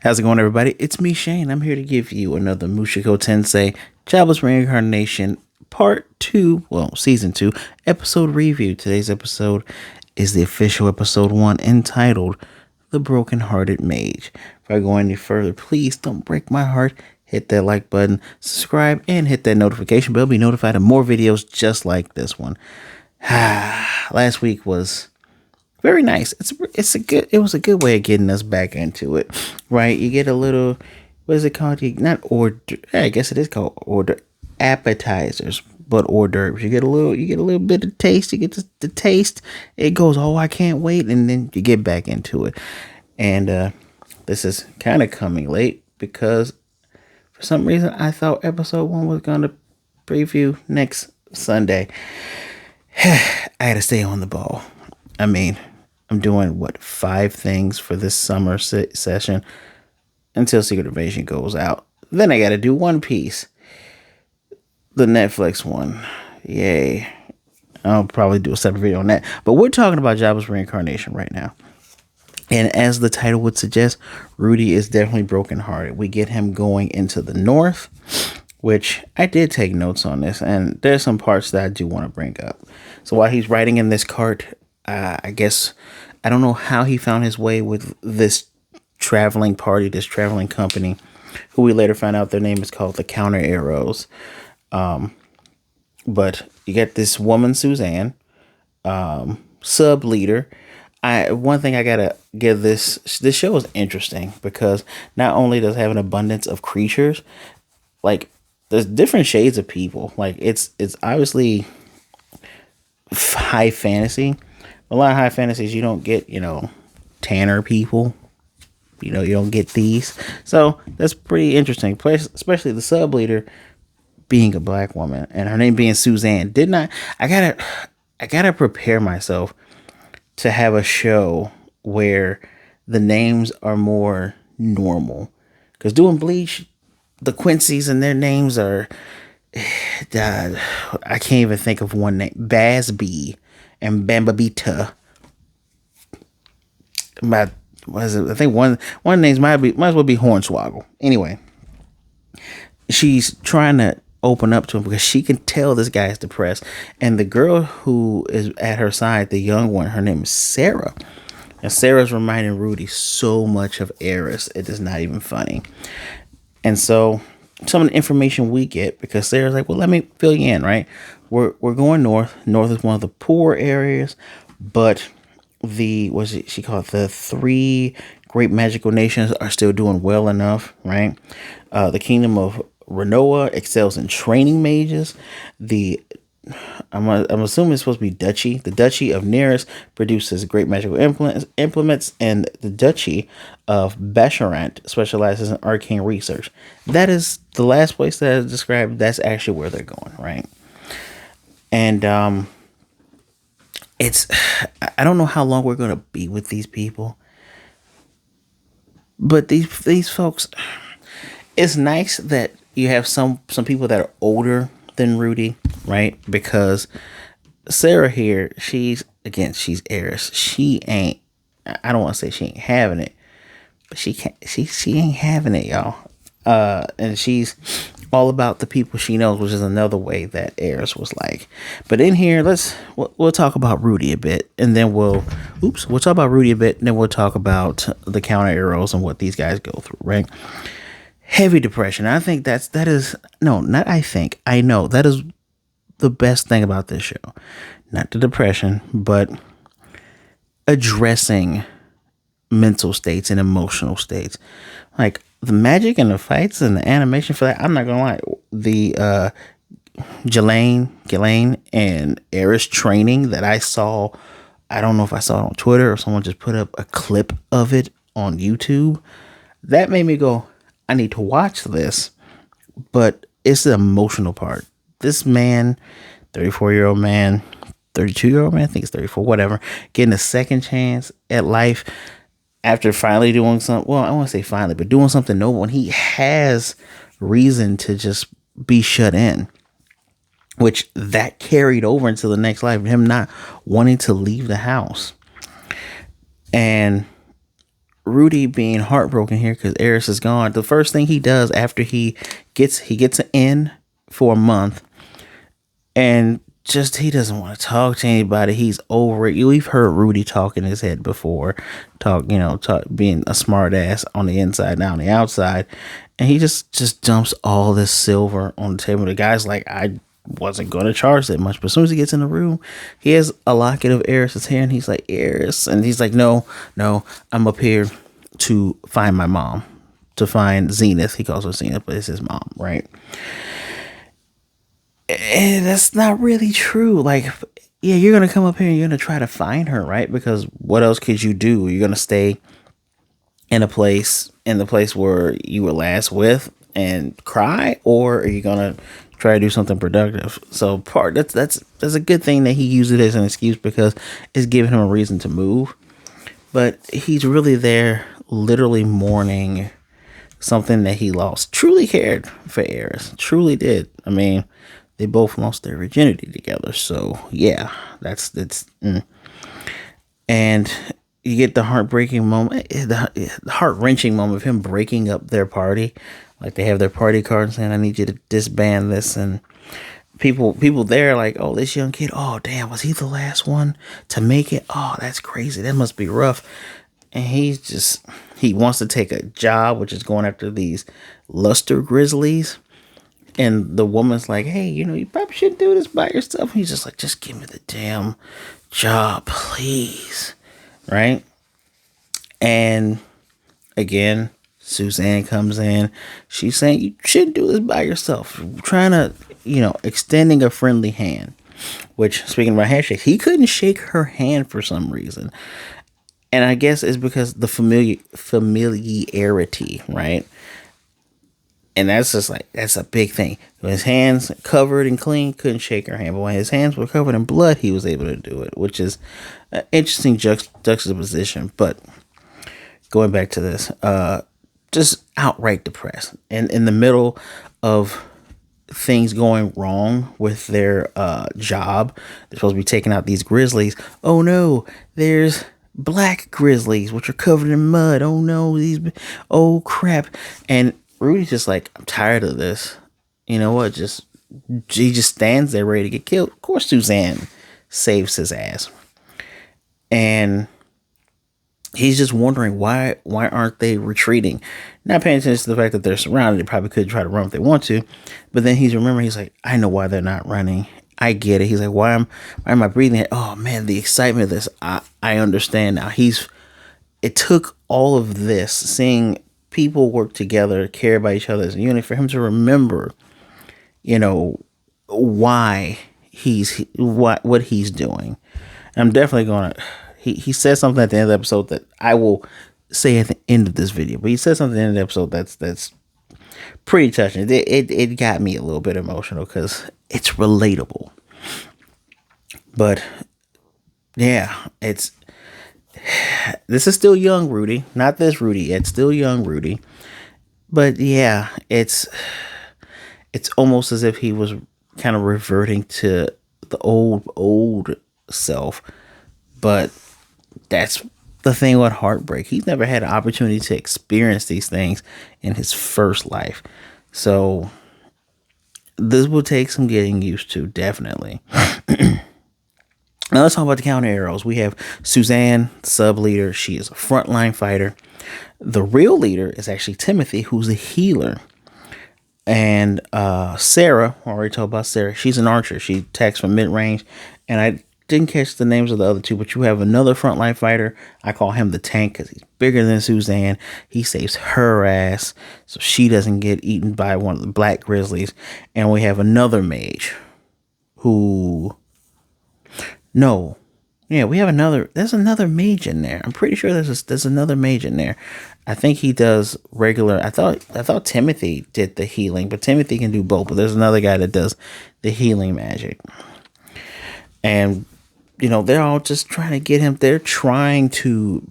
How's it going, everybody? It's me, Shane. I'm here to give you another Mushoku Tensei Jobless Reincarnation Part 2, well, Season 2, episode review. Today's episode is the official episode 1 entitled The Brokenhearted Mage. Before I go any further, please don't break my heart. Hit that like button, subscribe, and hit that notification bell. Be notified of more videos just like this one. Last week was very nice. It was a good way of getting us back into it, right? You get a little, what is it called? I guess it is called order appetizers, but hors d'oeuvres. You get a little bit of taste. You get the taste. It goes, oh, I can't wait, and then you get back into it. And this is kind of coming late because for some reason I thought episode 1 was gonna preview next Sunday. I had to stay on the ball. I mean, I'm doing, 5 things for this summer session until Secret Invasion goes out. Then I got to do One Piece, the Netflix one. Yay. I'll probably do a separate video on that. But we're talking about Jobless Reincarnation right now. And as the title would suggest, Rudy is definitely brokenhearted. We get him going into the north, which I did take notes on this. And there's some parts that I do want to bring up. So while he's riding in this cart, I guess, I don't know how he found his way with this traveling party, this traveling company, who we later find out their name is called the Counter Arrows. But you get this woman, Suzanne, sub leader. One thing I gotta give this show is interesting because not only does it have an abundance of creatures, like there's different shades of people. Like it's obviously high fantasy. A lot of high fantasies you don't get, Tanner people. You don't get these. So that's pretty interesting. Especially the sub leader being a black woman and her name being Suzanne. I gotta prepare myself to have a show where the names are more normal. Because doing Bleach, the Quincy's and their names are, I can't even think of one name. Bazby and Bambabita. What is it? I think one of the names might as well be Hornswoggle. Anyway, she's trying to open up to him because she can tell this guy is depressed. And the girl who is at her side, the young one, her name is Sarah. And Sarah's reminding Rudy so much of Eris. It is not even funny. And so some of the information we get, because Sarah's like, well, let me fill you in, right? We're going north. North is one of the poor areas, but she called the 3 great magical nations are still doing well enough, right? The kingdom of Renoa excels in training mages. I'm assuming it's supposed to be Duchy. The Duchy of Neris produces great magical implements, and the Duchy of Basharant specializes in arcane research. That is the last place that is described. That's actually where they're going, right? And I don't know how long we're gonna be with these people, but these folks, it's nice that you have some people that are older than Rudy, right? Because Sarah here, she's Eris. She ain't, I don't want to say she ain't having it, but she ain't having it, y'all. And she's all about the people she knows, which is another way that Eris was like. But in here, we'll talk about Rudy a bit, and then we'll talk about Rudy a bit, and then we'll talk about the Counter Arrows and what these guys go through, right? Heavy depression. I think I know that is the best thing about this show. Not the depression, but addressing mental states and emotional states. Like the magic and the fights and the animation for that, I'm not gonna lie. The Ghislaine and Eris training that I saw, I don't know if I saw it on Twitter or someone just put up a clip of it on YouTube. That made me go, I need to watch this. But it's the emotional part. This man, 34-year-old man, 32-year-old man, I think it's 34, whatever, getting a second chance at life after finally doing something. Well, I want to say finally, but doing something noble. And he has reason to just be shut in, which that carried over into the next life, him not wanting to leave the house. And Rudy being heartbroken here because Eris is gone. The first thing he does after he gets an in for a month, and just he doesn't want to talk to anybody. He's over it. We've heard Rudy talk in his head before, talk being a smart ass on the inside, now on the outside, and he just dumps all this silver on the table. The guy's like, I wasn't going to charge that much, but as soon as he gets in the room, he has a locket of Eris's hair, and he's like, Eris, and he's like, no, I'm up here to find my mom, to find Zenith. He calls her Zenith, but it's his mom, right? And that's not really true. Like, yeah, you're gonna come up here and you're gonna try to find her, right? Because what else could you do? You're gonna stay in the place where you were last with and cry, or are you gonna try to do something productive? So that's a good thing that he used it as an excuse because it's giving him a reason to move. But he's really there, literally mourning something that he lost. Truly cared for Eris. Truly did. I mean, they both lost their virginity together. So yeah, that's. And you get the heartbreaking moment, the heart-wrenching moment of him breaking up their party. Like, they have their party card saying, I need you to disband this. And people there are like, oh, this young kid, oh, damn, was he the last one to make it? Oh, that's crazy. That must be rough. And he wants to take a job, which is going after these luster grizzlies. And the woman's like, hey, you probably shouldn't do this by yourself. And he's just like, just give me the damn job, please. Right? And again, Suzanne comes in. She's saying, you shouldn't do this by yourself. Trying to, extending a friendly hand. Which, speaking about handshakes, he couldn't shake her hand for some reason. And I guess it's because the familiarity, right? And that's just like, that's a big thing. When his hands covered and clean, couldn't shake her hand. But when his hands were covered in blood, he was able to do it, which is an interesting juxtaposition. But going back to this, just outright depressed. And in the middle of things going wrong with their job, they're supposed to be taking out these grizzlies. Oh no, there's black grizzlies, which are covered in mud. Oh no, oh crap. And Rudy's just like, I'm tired of this. You know what? He just stands there ready to get killed. Of course, Suzanne saves his ass. And he's just wondering why aren't they retreating? Not paying attention to the fact that they're surrounded. They probably could try to run if they want to. But then he's like, I know why they're not running. I get it. He's like, why am I breathing? Oh man, the excitement of this. I understand now. It took all of this, seeing people work together, care about each other as a unit, for him to remember, why what he's doing. And I'm definitely gonna. He says something at the end of the episode that I will say at the end of this video. But he says something at the end of the episode that's pretty touching. It got me a little bit emotional because it's relatable. But yeah, this is still young Rudy, not this Rudy. It's still young Rudy. But yeah, it's almost as if he was kind of reverting to the old self. But that's the thing with heartbreak. He's never had an opportunity to experience these things in his first life. So this will take some getting used to, definitely. Now let's talk about the counter arrows. We have Suzanne, the sub leader. She is a frontline fighter. The real leader is actually Timothy, who's a healer. And Sarah, I already told about Sarah. She's an archer. She attacks from mid range. And I didn't catch the names of the other two, but you have another frontline fighter. I call him the tank because he's bigger than Suzanne. He saves her ass so she doesn't get eaten by one of the black grizzlies. And we have another mage who... No. Yeah, we have there's another mage in there. I'm pretty sure there's another mage in there. I think he does regular. I thought Timothy did the healing, but Timothy can do both. But there's another guy that does the healing magic. And, they're all just trying to get him. They're trying to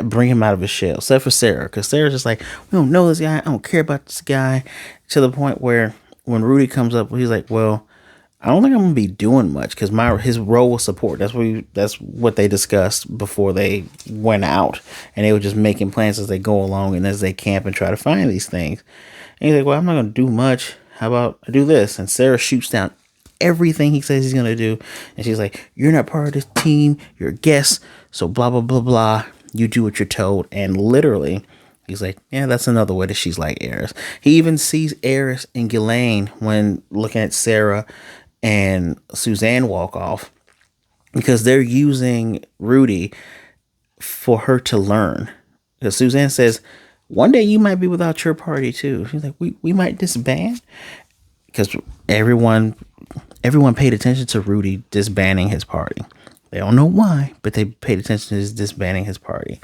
bring him out of his shell, except for Sarah. Because Sarah's just like, we don't know this guy. I don't care about this guy. To the point where when Rudy comes up, he's like, well, I don't think I'm gonna be doing much because his role was support. That's what they discussed before they went out, and they were just making plans as they go along and as they camp and try to find these things. And he's like, "Well, I'm not gonna do much. How about I do this?" And Sarah shoots down everything he says he's gonna do, and she's like, "You're not part of this team. You're a guest. So blah blah blah blah. You do what you're told." And literally, he's like, "Yeah, that's another way that she's like Eris." He even sees Eris and Ghislaine when looking at Sarah and Suzanne walk off because they're using Rudy for her to learn. Because Suzanne says, "One day you might be without your party too." She's like, we might disband, because everyone paid attention to Rudy disbanding his party. They don't know why, but they paid attention to his disbanding his party.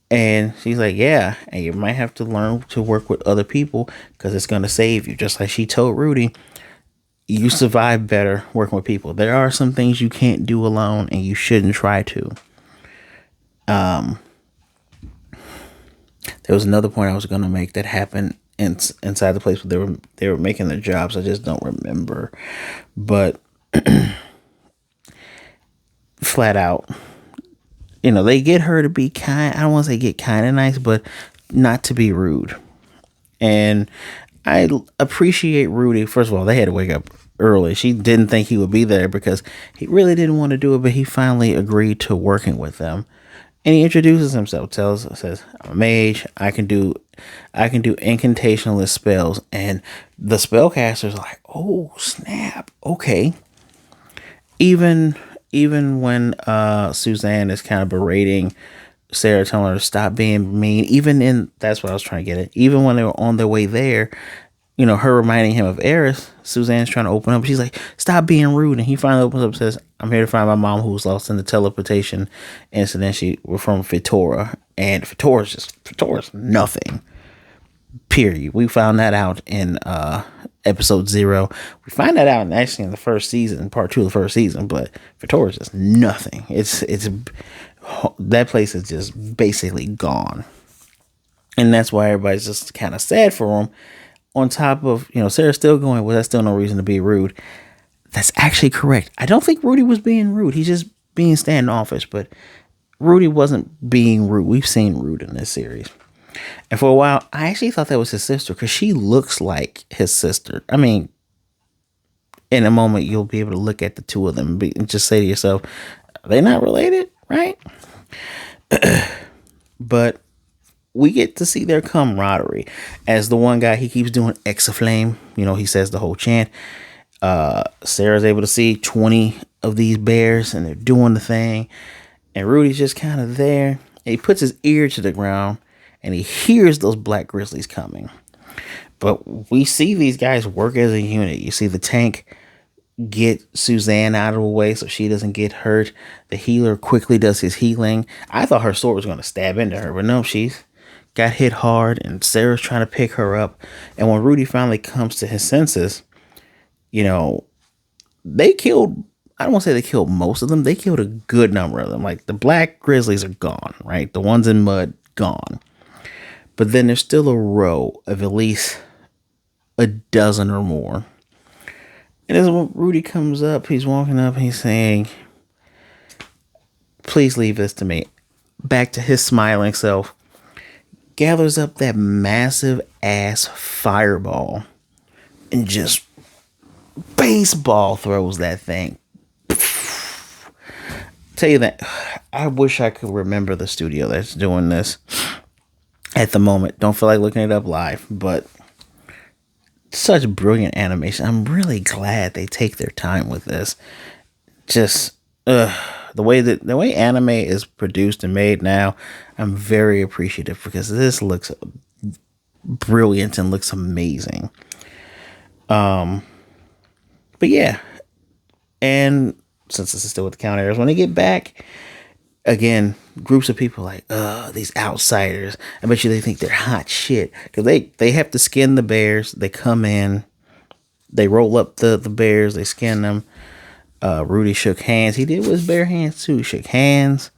And she's like, "Yeah, and you might have to learn to work with other people because it's going to save you." Just like she told Rudy, you survive better working with people. There are some things you can't do alone, and you shouldn't try to. There was another point I was going to make that happened inside the place where they were making their jobs. I just don't remember, but flat out, they get her to be kind. I don't want to say get kind of nice, but not to be rude. And I appreciate Rudy. First of all, they had to wake up early. She didn't think he would be there because he really didn't want to do it, but he finally agreed to working with them. And he introduces himself, says, "I'm a mage. I can do incantationalist spells." And the spellcaster's like, "Oh snap, okay." Even when Suzanne is kind of berating Sarah, telling her to stop being mean, that's what I was trying to get at. Even when they were on their way there, her reminding him of Eris, Suzanne's trying to open up. She's like, "Stop being rude." And he finally opens up and says, "I'm here to find my mom who was lost in the teleportation incident. We're from Fitora." And Fitora's nothing. Period. We found that out in episode 0. We find that out actually in the first season, part 2 of the first season, but Fitora's just nothing. It's that place is just basically gone. And that's why everybody's just kind of sad for him. On top of, Sarah's still going, "Well, that's still no reason to be rude." That's actually correct. I don't think Rudy was being rude. He's just being standoffish, but Rudy wasn't being rude. We've seen rude in this series. And for a while, I actually thought that was his sister because she looks like his sister. I mean, in a moment, you'll be able to look at the two of them and just say to yourself, are they not related, right? But we get to see their camaraderie. As the one guy, he keeps doing Exaflame. He says the whole chant. Sarah's able to see 20 of these bears, and they're doing the thing. And Rudy's just kind of there. And he puts his ear to the ground, and he hears those black grizzlies coming. But we see these guys work as a unit. You see the tank get Suzanne out of the way so she doesn't get hurt. The healer quickly does his healing. I thought her sword was going to stab into her, but no, she's got hit hard, and Sarah's trying to pick her up. And when Rudy finally comes to his senses, they killed, I don't want to say they killed most of them. They killed a good number of them. Like the black grizzlies are gone, right? The ones in mud, gone. But then there's still a row of at least a dozen or more. And as Rudy comes up, he's walking up, he's saying, "Please leave this to me." Back to his smiling self. Gathers up that massive ass fireball and just baseball throws that thing. Tell you that, I wish I could remember the studio that's doing this at the moment. Don't feel like looking it up live, but such brilliant animation. I'm really glad they take their time with this. Just the way anime is produced and made now, I'm very appreciative because this looks brilliant and looks amazing. But yeah, and since this is still with the counter errors, when they get back, again, groups of people like, these outsiders. I bet you they think they're hot shit because they have to skin the bears. They come in, they roll up the bears, they skin them. Rudy shook hands. He did with his bare hands too. Shook hands,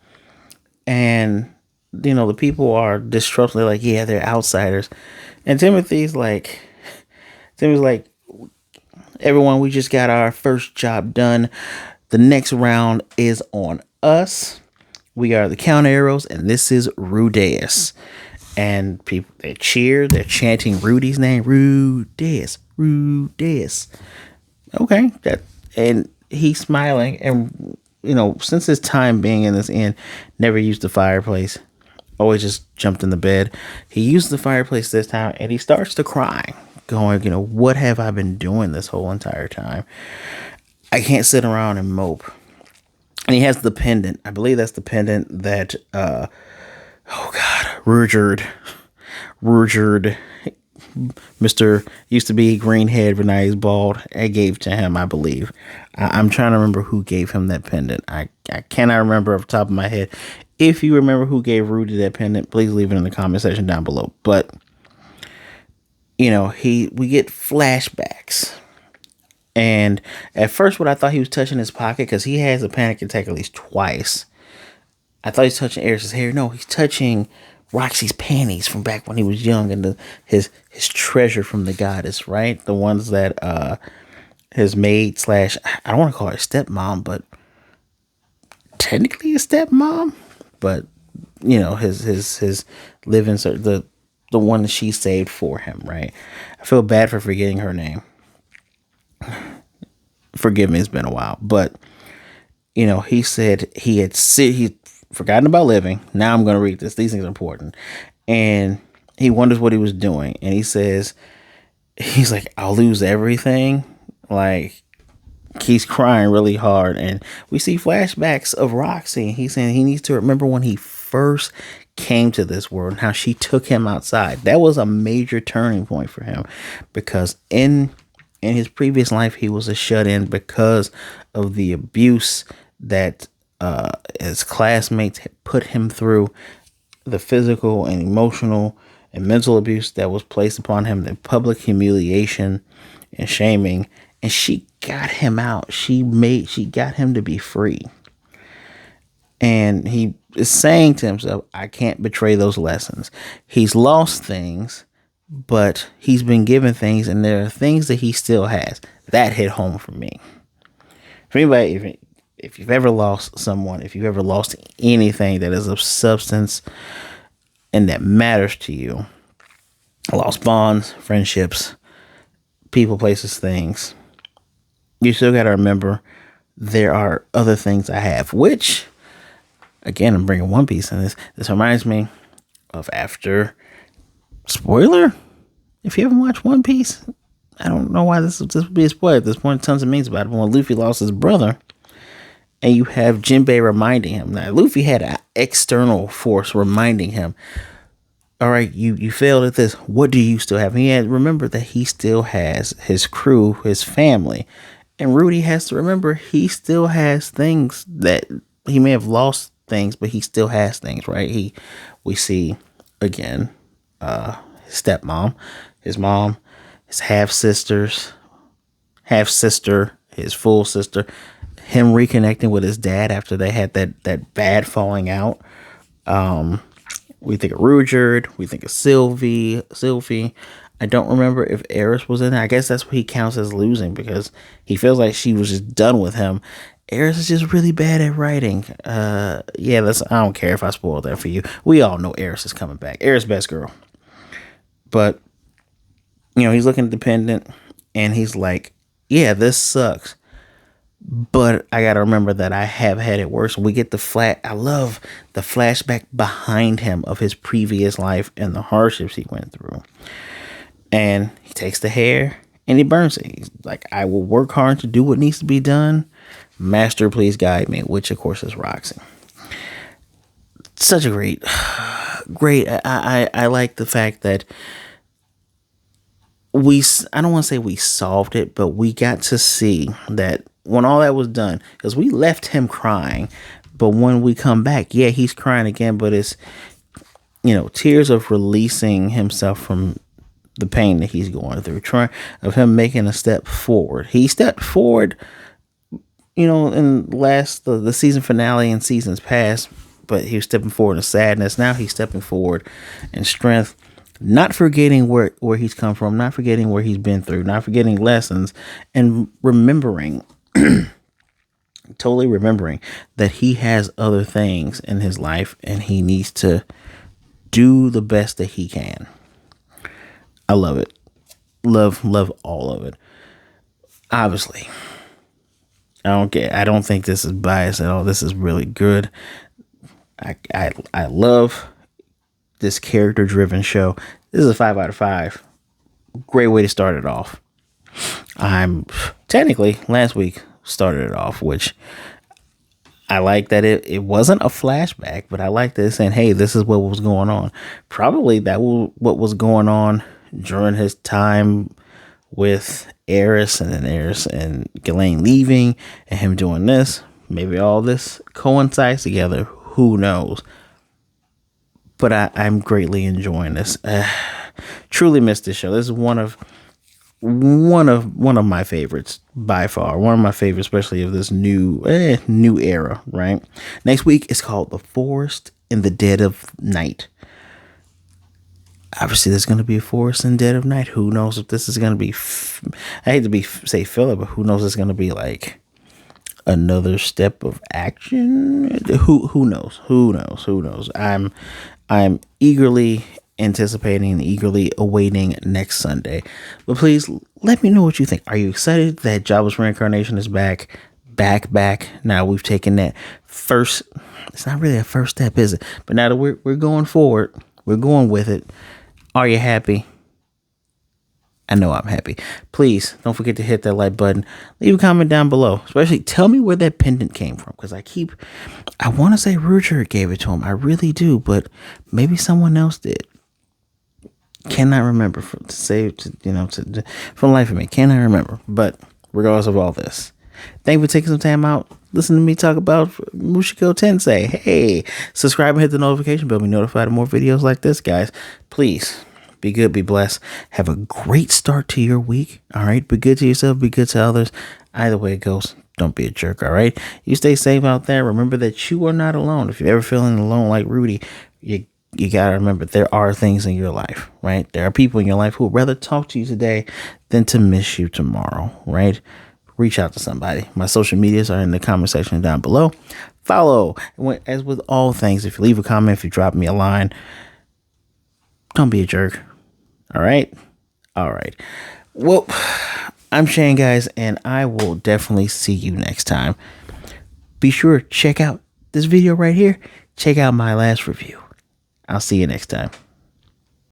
and the people are distrustful. They're like, yeah, they're outsiders. And Timothy's like, everyone, we just got our first job done. The next round is on us. We are the Count Arrows, and this is Rudeus. And people, they cheer, they're chanting Rudy's name, Rudeus, Rudeus. Okay, and he's smiling, and since his time being in this inn, never used the fireplace. Always just jumped in the bed. He used the fireplace this time, and he starts to cry, going, what have I been doing this whole entire time? I can't sit around and mope. And he has the pendant. I believe that's the pendant that, Rudyard, Mr. used to be green head, but now he's bald. I gave to him, I believe. I'm trying to remember who gave him that pendant. I cannot remember off the top of my head. If you remember who gave Rudy that pendant, please leave it in the comment section down below. But, we get flashbacks. And at first, what I thought he was touching his pocket, because he has a panic attack at least twice. I thought he was touching Eris's hair. No, he's touching Roxy's panties from back when he was young, and his treasure from the goddess, right? The ones that his maid / I don't want to call her stepmom, but technically a stepmom. But his living, the one that she saved for him, right? I feel bad for forgetting her name. Forgive me, it's been a while, but he said he'd forgotten about living. Now I'm going to read this. These things are important. And he wonders what he was doing. And he's like, I'll lose everything. Like, he's crying really hard. And we see flashbacks of Roxy. He's saying he needs to remember when he first came to this world and how she took him outside. That was a major turning point for him, because in his previous life, he was a shut-in because of the abuse that his classmates had put him through, the physical and emotional and mental abuse that was placed upon him, the public humiliation and shaming. And she got him out. She got him to be free. And he is saying to himself, I can't betray those lessons. He's lost things, but he's been given things, and there are things that he still has. That hit home for me. For anybody, if you've ever lost someone, if you've ever lost anything that is of substance and that matters to you, lost bonds, friendships, people, places, things, you still got to remember there are other things I have, which, again, I'm bringing One Piece in this. This reminds me of after, spoiler, if you haven't watched One Piece, I don't know why this would be a spoiler. At this point, tons of memes about it. When Luffy lost his brother, and you have Jinbei reminding him. Now, Luffy had an external force reminding him, all right, you failed at this. What do you still have? And he had remembered that he still has his crew, his family. And Rudy has to remember he still has things that he may have lost things, but he still has things, right? We see, again, his stepmom, his mom, his half-sister, his full sister, him reconnecting with his dad after they had that bad falling out. We think of Rudyard, we think of Sylvie. I don't remember if Eris was in it. I guess that's what he counts as losing, because he feels like she was just done with him. Eris is just really bad at writing. I don't care if I spoiled that for you. We all know Eris is coming back. Eris, best girl. But, he's looking dependent, and he's like, yeah, this sucks, but I got to remember that I have had it worse. We get I love the flashback behind him of his previous life and the hardships he went through. And he takes the hair and he burns it. He's like, I will work hard to do what needs to be done. Master, please guide me, which of course is Roxy. Such a great, I like the fact that I don't want to say we solved it, but we got to see that when all that was done, because we left him crying, but when we come back, yeah, he's crying again, but it's, tears of releasing himself from the pain that he's going through, of him making a step forward. He stepped forward, in the season finale and seasons past, but he was stepping forward in sadness. Now he's stepping forward in strength, not forgetting where he's come from, not forgetting where he's been through, not forgetting lessons, and remembering, totally remembering that he has other things in his life and he needs to do the best that he can. I love it. Love all of it. Obviously, I don't think this is biased at all. This is really good. I love this character driven show. This is a 5 out of 5. Great way to start it off. I'm technically last week started it off, which I like that it wasn't a flashback, but I like that it's saying, hey, this is what was going on. Probably what was going on during his time with Eris, and then Eris and Ghislaine leaving and him doing this. Maybe all this coincides together. Who knows? But I'm greatly enjoying this. Truly missed this show. This is one of my favorites by far. One of my favorites, especially of this new era. Right. Next week is called The Forest in the Dead of Night. Obviously, there's going to be a forest in Dead of Night. Who knows if this is going to be... I hate to say filler, but who knows? It's going to be like another step of action. Who knows? Who knows? I'm eagerly anticipating, eagerly awaiting next Sunday. But please let me know what you think. Are you excited that Jobless Reincarnation is back? Now we've taken that first... It's not really a first step, is it? But now that we're going forward, we're going with it. Are you happy? I know I'm happy. Please don't forget to hit that like button. Leave a comment down below. Especially tell me where that pendant came from. Because I want to say Rudy gave it to him. I really do. But maybe someone else did. Cannot remember for the life of me. Cannot remember. But regardless of all this, thank you for taking some time out. Listen to me talk about Mushoku Tensei. Hey, subscribe and hit the notification bell. Be notified of more videos like this, guys. Please be good, be blessed. Have a great start to your week. All right. Be good to yourself. Be good to others. Either way it goes, don't be a jerk. All right. You stay safe out there. Remember that you are not alone. If you're ever feeling alone like Rudy, you got to remember there are things in your life, right? There are people in your life who would rather talk to you today than to miss you tomorrow, right? Reach out to somebody. My social medias are in the comment section down below. Follow. As with all things, if you leave a comment, if you drop me a line, don't be a jerk. All right? All right. Well, I'm Shane, guys, and I will definitely see you next time. Be sure to check out this video right here. Check out my last review. I'll see you next time.